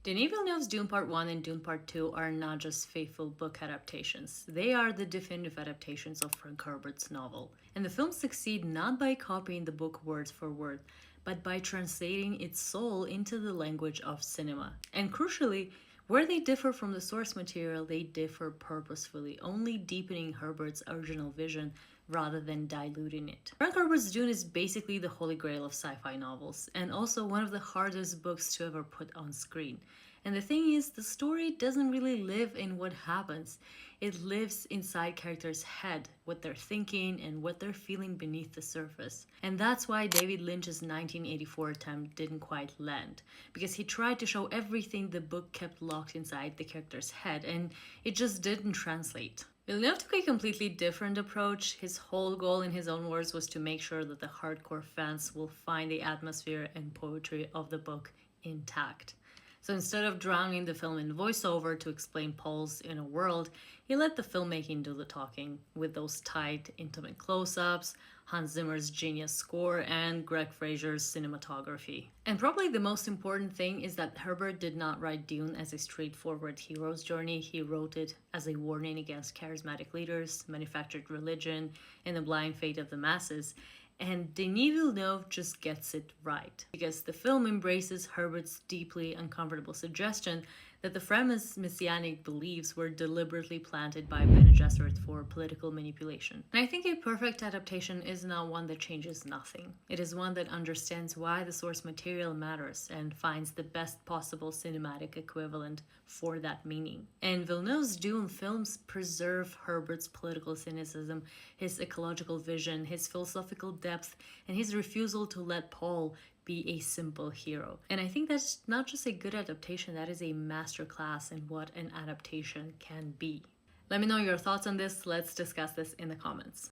Denis Villeneuve's Dune Part 1 and Dune Part 2 are not just faithful book adaptations, they are the definitive adaptations of Frank Herbert's novel. And the films succeed not by copying the book word for word, but by translating its soul into the language of cinema. And crucially, where they differ from the source material, they differ purposefully, only deepening Herbert's original vision rather than diluting it. Frank Herbert's Dune is basically the holy grail of sci-fi novels, and also one of the hardest books to ever put on screen. And the thing is, the story doesn't really live in what happens. It lives inside characters' head, what they're thinking and what they're feeling beneath the surface. And that's why David Lynch's 1984 attempt didn't quite land, because he tried to show everything the book kept locked inside the character's head, and it just didn't translate. Villeneuve took a completely different approach. His whole goal, in his own words, was to make sure that the hardcore fans will find the atmosphere and poetry of the book intact. So instead of drowning the film in voiceover to explain Paul's inner world, he let the filmmaking do the talking with those tight, intimate close-ups, Hans Zimmer's genius score, and Greg Fraser's cinematography. And probably the most important thing is that Herbert did not write Dune as a straightforward hero's journey. He wrote it as a warning against charismatic leaders, manufactured religion, and the blind fate of the masses. And Denis Villeneuve just gets it right, because the film embraces Herbert's deeply uncomfortable suggestion that the Fremen's messianic beliefs were deliberately planted by Bene Gesserit for political manipulation. And I think a perfect adaptation is not one that changes nothing. It is one that understands why the source material matters and finds the best possible cinematic equivalent for that meaning. And Villeneuve's Dune films preserve Herbert's political cynicism, his ecological vision, his philosophical depth, and his refusal to let Paul be a simple hero. And I think that's not just a good adaptation, that is a masterclass in what an adaptation can be. Let me know your thoughts on this. Let's discuss this in the comments.